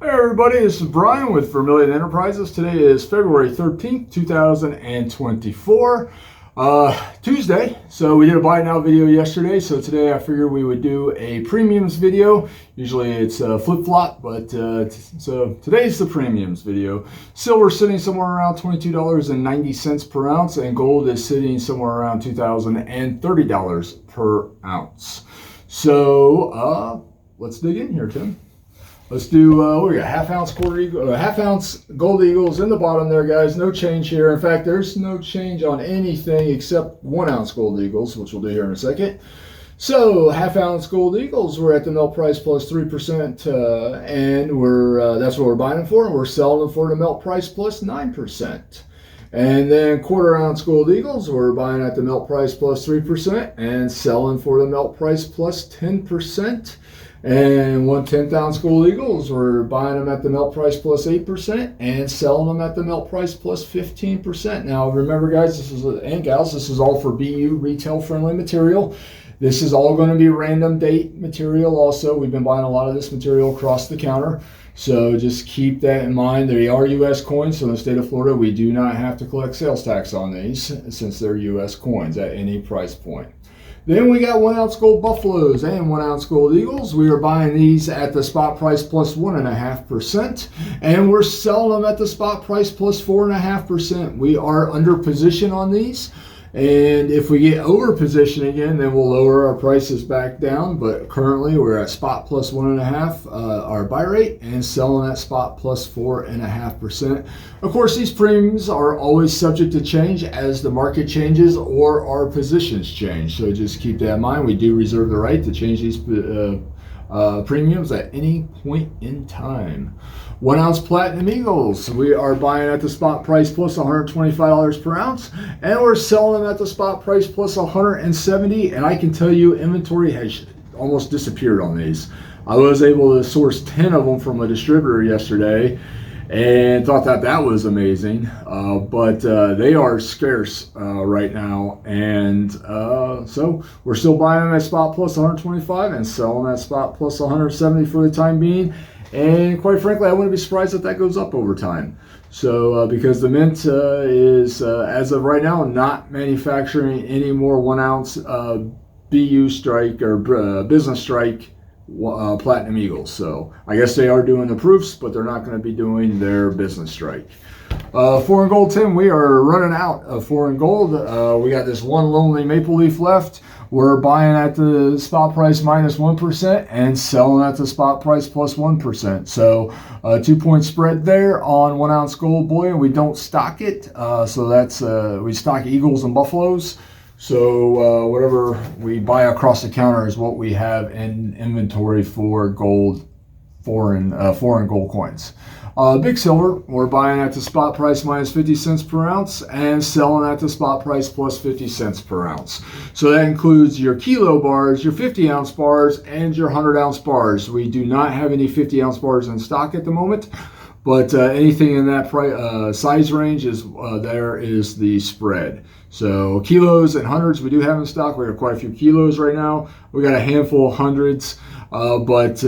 Hey everybody, this is Brian with Vermillion Enterprises. Today is February 13th, 2024, Tuesday. So we did a buy now video yesterday, so today I figured we would do a premiums video. Usually it's a flip-flop, but so today's the premiums video. Silver sitting somewhere around $22.90 per ounce, and gold is sitting somewhere around $2,030 per ounce. So let's dig in here, Tim. Let's do, we got half ounce gold eagles in the bottom there, guys. No change here. In fact, there's no change on anything except 1 ounce gold eagles, which we'll do here in a second. So half ounce gold eagles, we're at the melt price plus 3%, and that's what we're buying them for. And we're selling them for the melt price plus 9%. And then quarter ounce gold eagles, we're buying at the melt price plus 3% and selling for the melt price plus 10%. And 1/10 ounce gold eagles, we're buying them at the melt price plus 8% and selling them at the melt price plus 15%. Now remember, guys, and gals, this is all for BU retail friendly material. This is all going to be random date material also. We've been buying a lot of this material across the counter. So just keep that in mind. They are U.S. coins, so in the state of Florida, we do not have to collect sales tax on these since they're U.S. coins at any price point. Then we got 1 ounce gold buffaloes and 1 ounce gold eagles. We are buying these at the spot price plus 1.5%, and we're selling them at the spot price plus 4.5%. We are under position on these, and if we get over position again, then we'll lower our prices back down. But currently we're at spot plus 1.5, our buy rate, and selling at spot plus 4.5%. Of course, these premiums are always subject to change as the market changes or our positions change. So just keep that in mind. We do reserve the right to change these premiums at any point in time. 1 ounce platinum eagles, we are buying at the spot price plus $125 per ounce, and we're selling them at the spot price plus $170. And I can tell you, inventory has almost disappeared on these. I was able to source 10 of them from a distributor yesterday and thought that was amazing, but they are scarce right now, and so we're still buying them at spot plus 125 and selling at spot plus 170 for the time being. And quite frankly, I wouldn't be surprised if that goes up over time. So because the mint is, as of right now, not manufacturing any more 1 ounce BU strike or business strike platinum eagles. So I guess they are doing the proofs, but they're not going to be doing their business strike. Foreign gold, Tim, we are running out of foreign gold. We got this one lonely maple leaf left. We're buying at the spot price minus 1% and selling at the spot price plus 1%. So 2-point spread there on 1 ounce gold bullion. We don't stock it. So that's, we stock eagles and buffaloes. So whatever we buy across the counter is what we have in inventory for gold, foreign gold coins. Big silver, we're buying at the spot price minus 50 cents per ounce and selling at the spot price plus 50 cents per ounce. So that includes your kilo bars, your 50 ounce bars, and your 100 ounce bars. We do not have any 50 ounce bars in stock at the moment, but anything in that size range is there is the spread. So kilos and hundreds we do have in stock. We have quite a few kilos right now. We got a handful of hundreds, but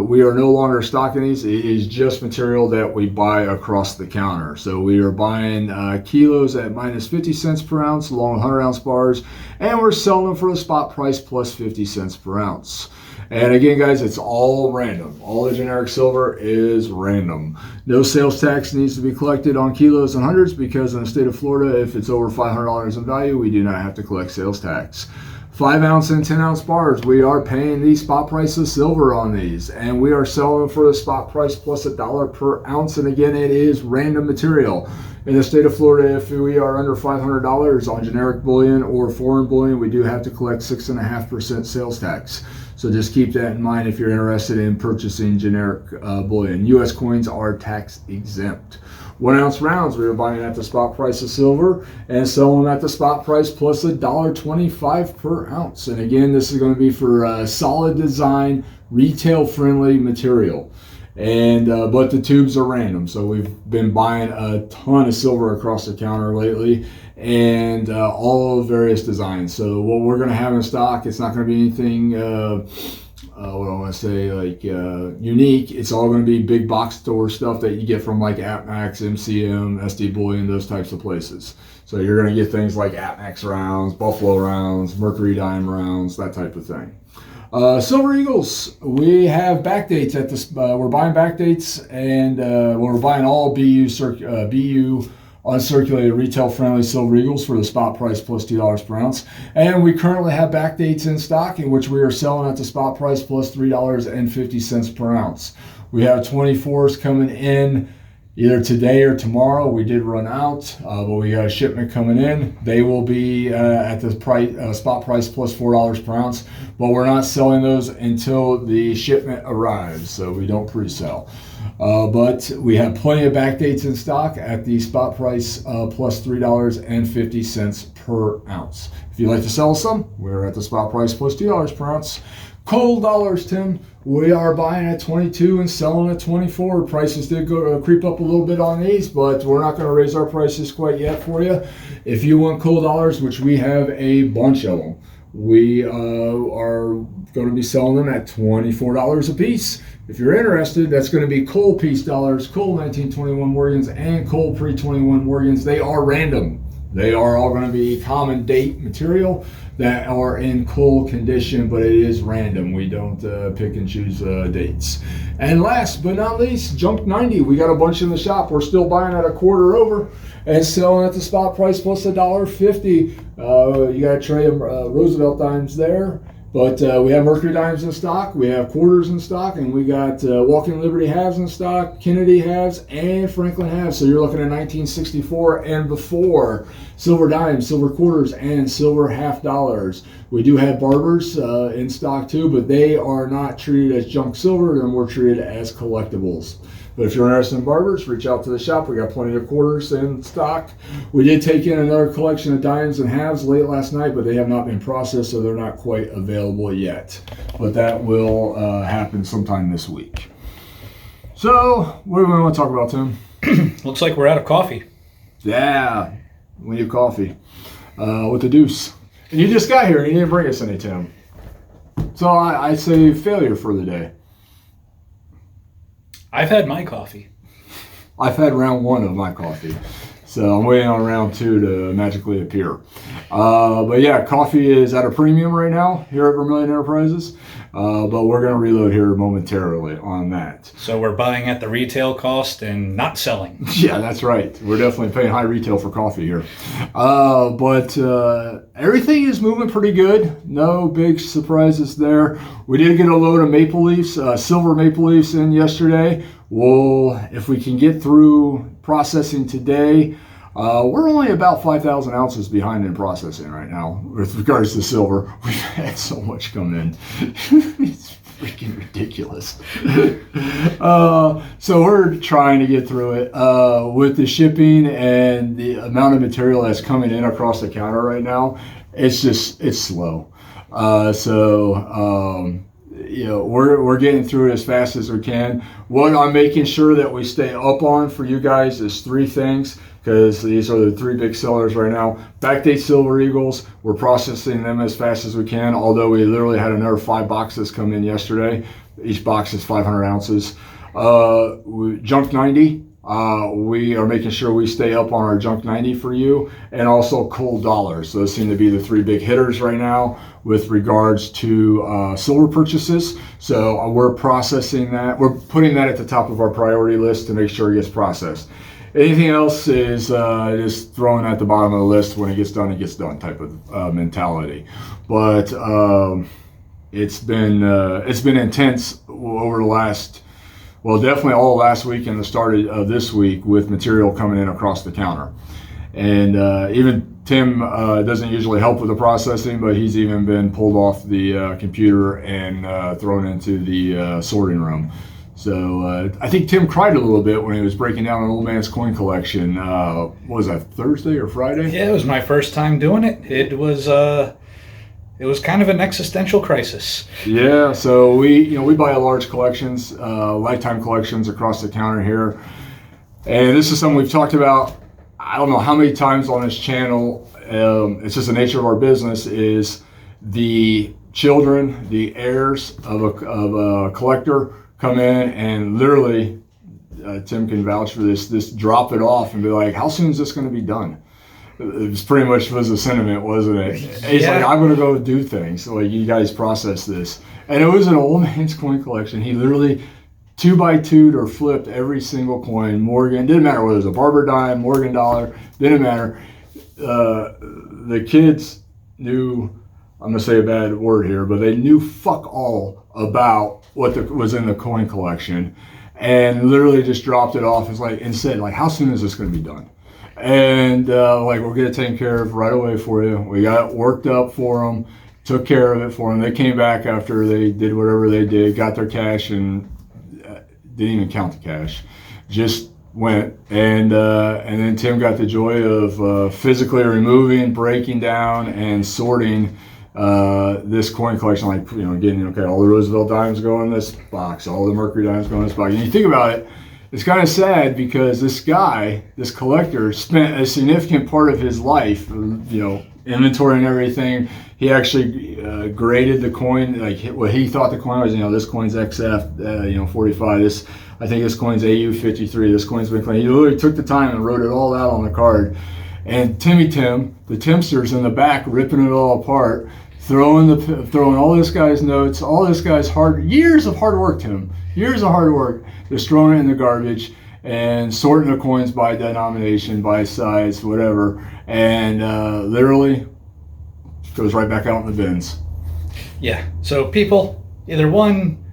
we are no longer stocking these. It is just material that we buy across the counter. So we are buying kilos at minus 50 cents per ounce along with 100 ounce bars, and we're selling them for the spot price plus 50 cents per ounce. And again, guys, it's all random. All the generic silver is random. No sales tax needs to be collected on kilos and hundreds because in the state of Florida, if it's over $500 in value, we do not have to collect sales tax. 5 ounce and 10 ounce bars, we are paying the spot price of silver on these, and we are selling them for the spot price plus $1 per ounce. And again, it is random material. In the state of Florida, if we are under $500 on generic bullion or foreign bullion, we do have to collect 6.5% sales tax. So just keep that in mind if you're interested in purchasing generic bullion. U.S. coins are tax exempt. 1 ounce rounds, we are buying at the spot price of silver and selling them at the spot price plus $1.25 per ounce. And again, this is going to be for solid design, retail friendly material. And but the tubes are random, so we've been buying a ton of silver across the counter lately, and all various designs. So what we're going to have in stock, it's not going to be anything what I want to say, like unique. It's all going to be big box store stuff that you get from like AppMax, MCM, SD Bullion, those types of places. So you're going to get things like AppMax rounds, Buffalo rounds, Mercury Dime rounds, that type of thing. Silver Eagles, we have backdates at this. We're buying backdates, and we're buying all BU uncirculated retail-friendly Silver Eagles for the spot price plus $2 per ounce. And we currently have backdates in stock in which we are selling at the spot price plus $3.50 per ounce. We have 24s coming in either today or tomorrow. We did run out, but we got a shipment coming in. They will be at the price, spot price plus $4 per ounce, but we're not selling those until the shipment arrives, so we don't pre-sell. But we have plenty of backdates in stock at the spot price plus $3.50 per ounce. If you'd like to sell some, we're at the spot price plus $2 per ounce. Cold dollars, Tim. We are buying at 22 and selling at 24. Prices did go creep up a little bit on these, but we're not going to raise our prices quite yet for you. If you want cold dollars, which we have a bunch of them, we are going to be selling them at $24 a piece. If you're interested, that's going to be cold piece dollars, cold 1921 Morgans, and cold pre-21 Morgans. They are random. They are all going to be common date material that are in cold condition, but it is random. We don't pick and choose dates. And last but not least, Junk 90. We got a bunch in the shop. We're still buying at a quarter over and selling at the spot price plus $1.50. You got a tray of Roosevelt dimes there. But we have Mercury dimes in stock, we have quarters in stock, and we got Walking Liberty halves in stock, Kennedy halves, and Franklin halves. So you're looking at 1964 and before. Silver dimes, silver quarters, and silver half dollars. We do have barbers in stock too, but they are not treated as junk silver, they're more treated as collectibles. But if you're interested in barbers, reach out to the shop. We got plenty of quarters in stock. We did take in another collection of dimes and halves late last night, but they have not been processed, so they're not quite available yet. But that will happen sometime this week. So, what do we want to talk about, Tim? Looks like we're out of coffee. Yeah, we need coffee. With the deuce. And you just got here and you didn't bring us any, Tim. So I say failure for the day. I've had my coffee. I've had round one of my coffee. So I'm waiting on round two to magically appear. But yeah, coffee is at a premium right now here at Vermillion Enterprises. But we're going to reload here momentarily on that. So we're buying at the retail cost and not selling. Yeah, that's right. We're definitely paying high retail for coffee here. But everything is moving pretty good. No big surprises there. We did get a load of maple leaves, silver maple leaves in yesterday. If we can get through processing today, we're only about 5,000 ounces behind in processing right now with regards to silver. We've had so much come in. It's freaking ridiculous. So we're trying to get through it. With the shipping and the amount of material that's coming in across the counter right now, it's slow. You know, we're getting through it as fast as we can. What I'm making sure that we stay up on for you guys is three things, because these are the three big sellers right now. Backdate Silver Eagles, we're processing them as fast as we can, although we literally had another 5 boxes come in yesterday. Each box is 500 ounces. Junk 90, we are making sure we stay up on our Junk 90 for you, and also cold dollars. Those seem to be the three big hitters right now with regards to silver purchases. So we're processing that. We're putting that at the top of our priority list to make sure it gets processed. Anything else is just thrown at the bottom of the list. When it gets done type of mentality. But it's been intense over the last, well, definitely all last week and the start of this week with material coming in across the counter. And even Tim doesn't usually help with the processing, but he's even been pulled off the computer and thrown into the sorting room. So I think Tim cried a little bit when he was breaking down an old man's coin collection. What was that, Thursday or Friday? Yeah, it was my first time doing it. It was kind of an existential crisis. Yeah, so we buy large collections, lifetime collections across the counter here. And this is something we've talked about, I don't know how many times on this channel. It's just the nature of our business is the children, the heirs of a collector, come in and literally, Tim can vouch for this drop it off and be like, how soon is this going to be done? It was pretty much was the sentiment, wasn't it? He's like, I'm going to go do things. So, like, you guys process this. And it was an old man's coin collection. He literally 2x2'd or flipped every single coin. Morgan, didn't matter whether it was a Barber dime, Morgan dollar, didn't matter. The kids knew, I'm going to say a bad word here, but they knew fuck all about what was in the coin collection, and literally just dropped it off and said, like, how soon is this going to be done? And like, we'll get it taken care of right away for you. We got it worked up for them, took care of it for them. They came back after they did whatever they did, got their cash, and didn't even count the cash, just went. And then Tim got the joy of physically removing, breaking down, and sorting this coin collection, like, getting, okay, all the Roosevelt dimes go in this box, all the Mercury dimes go in this box. And you think about it, it's kind of sad because this guy, this collector, spent a significant part of his life, inventorying everything. He actually graded the coin, like what he thought the coin was. This coin's XF, 45. I think this coin's AU 53. This coin's been claimed. He literally took the time and wrote it all out on the card. And Tim, the Timster's in the back, ripping it all apart, throwing all this guy's notes, all this guy's years of hard work, Tim, years of hard work, just throwing it in the garbage and sorting the coins by denomination, by size, whatever, and literally goes right back out in the bins. Yeah. So people, either one,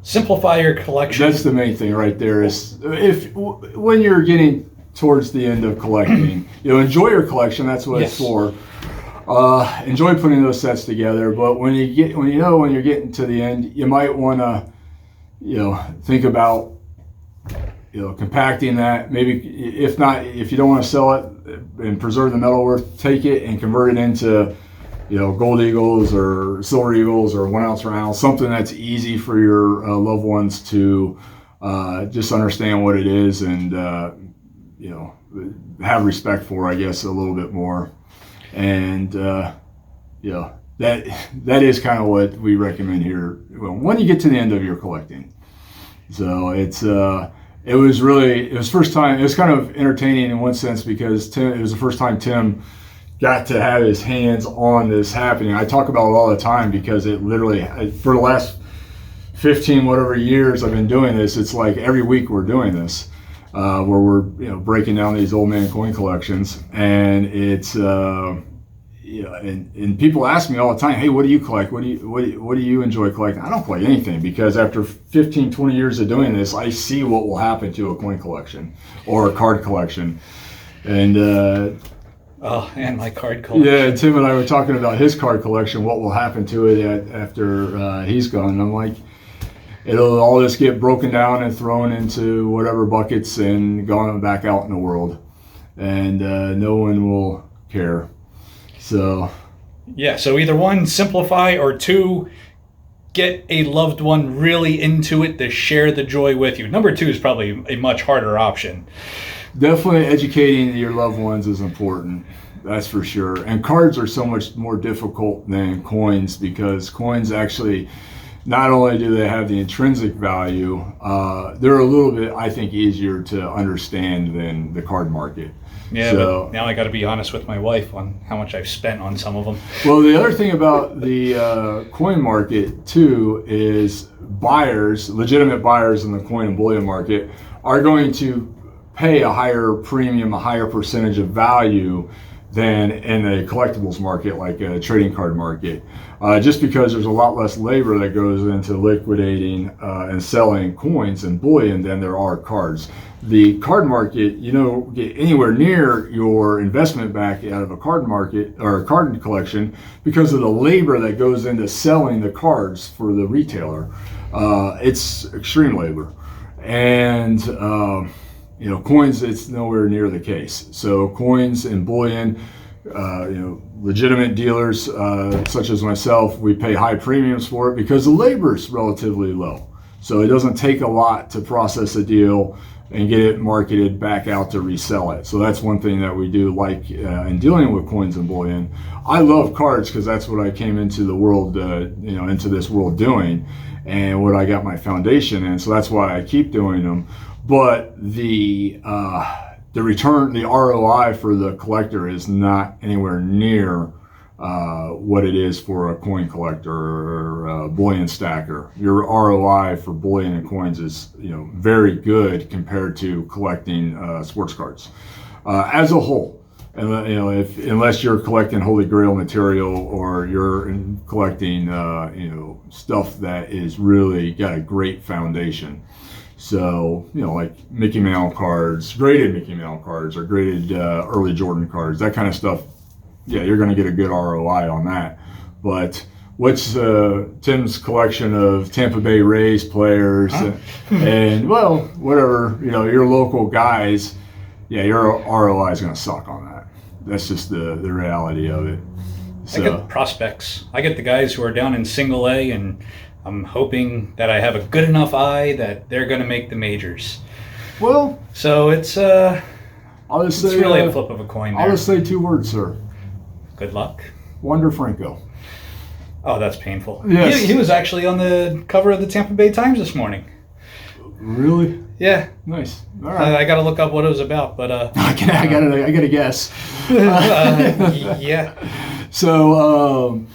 simplify your collection. That's the main thing right there. Is when you're getting towards the end of collecting, enjoy your collection. That's what it's for. Enjoy putting those sets together. But when you're getting to the end, you might want to, think about, compacting that. Maybe if you don't want to sell it and preserve the metal worth, take it and convert it into, gold eagles or silver eagles or 1 ounce rounds, something that's easy for your loved ones to just understand what it is and have respect for, I guess, a little bit more. And that is kind of what we recommend here when you get to the end of your collecting. So it was first time. It was kind of entertaining in one sense because it was the first time Tim got to have his hands on this happening. I talk about it all the time because it literally, for the last 15 whatever years I've been doing this, it's like every week we're doing this, where we're breaking down these old man coin collections, and it's and people ask me all the time, hey, what do you collect? What do you enjoy collecting? I don't collect anything because after 15, 20 years of doing this, I see what will happen to a coin collection or a card collection. And and my card collection. Yeah, Tim and I were talking about his card collection, what will happen to it after he's gone. And I'm like, it'll all just get broken down and thrown into whatever buckets and gone back out in the world. And no one will care. So either one, simplify, or two, get a loved one really into it to share the joy with you. Number two is probably a much harder option. Definitely educating your loved ones is important. That's for sure. And cards are so much more difficult than coins because coins actually, not only do they have the intrinsic value, they're a little bit, I think, easier to understand than the card market. Yeah, but now I got to be honest with my wife on how much I've spent on some of them. Well, the other thing about the coin market, too, is buyers, legitimate buyers in the coin and bullion market, are going to pay a higher premium, a higher percentage of value than in a collectibles market like a trading card market, just because there's a lot less labor that goes into liquidating and selling coins and bullion than there are cards. The card market, get anywhere near your investment back out of a card market or a card collection because of the labor that goes into selling the cards for the retailer. It's extreme labor. And coins, it's nowhere near the case. So coins and bullion, legitimate dealers such as myself, we pay high premiums for it because the labor is relatively low. So it doesn't take a lot to process a deal and get it marketed back out to resell it. So that's one thing that we do like in dealing with coins and bullion. I love cards because that's what I came into the world, into this world doing, and what I got my foundation in. So that's why I keep doing them. But the return, the ROI for the collector is not anywhere near what it is for a coin collector or a bullion stacker. Your ROI for bullion and coins is very good compared to collecting sports cards as a whole. And unless you're collecting Holy Grail material or you're collecting stuff that is really got a great foundation. So, like Mickey Mantle cards, graded Mickey Mantle cards, or graded early Jordan cards, that kind of stuff. Yeah, you're going to get a good ROI on that. But what's Tim's collection of Tampa Bay Rays players and well, whatever, your local guys, yeah, your ROI is going to suck on that. That's just the reality of it. So, I get prospects. I get the guys who are down in single A, and I'm hoping that I have a good enough eye that they're going to make the majors. Well, so it's I'll just say, really a flip of a coin there. I'll just say 2 words, sir. Good luck. Wander Franco. Oh, that's painful. Yes. He was actually on the cover of the Tampa Bay Times this morning. Really? Yeah. Nice. All right. I got to look up what it was about, but I got to guess. Yeah. So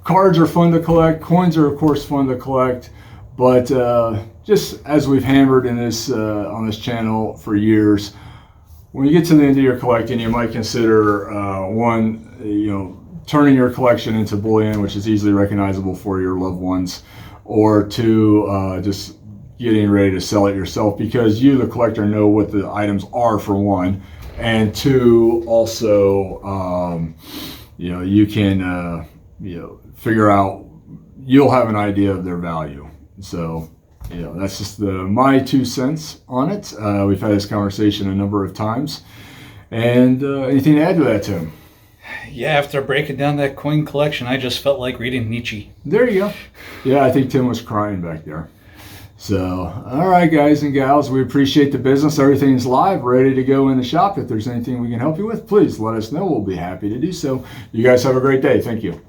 cards are fun to collect. Coins are of course fun to collect, but just as we've hammered in this on this channel for years, when you get to the end of your collecting, you might consider turning your collection into bullion, which is easily recognizable for your loved ones, or 2, just getting ready to sell it yourself because you, the collector, know what the items are for 1, and 2, also, you can, figure out, you'll have an idea of their value. So, that's just my 2 cents on it. We've had this conversation a number of times. And anything to add to that, Tim? Yeah, after breaking down that coin collection, I just felt like reading Nietzsche. There you go. Yeah, I think Tim was crying back there. So, all right, guys and gals, we appreciate the business. Everything's live, ready to go in the shop. If there's anything we can help you with, please let us know. We'll be happy to do so. You guys have a great day. Thank you.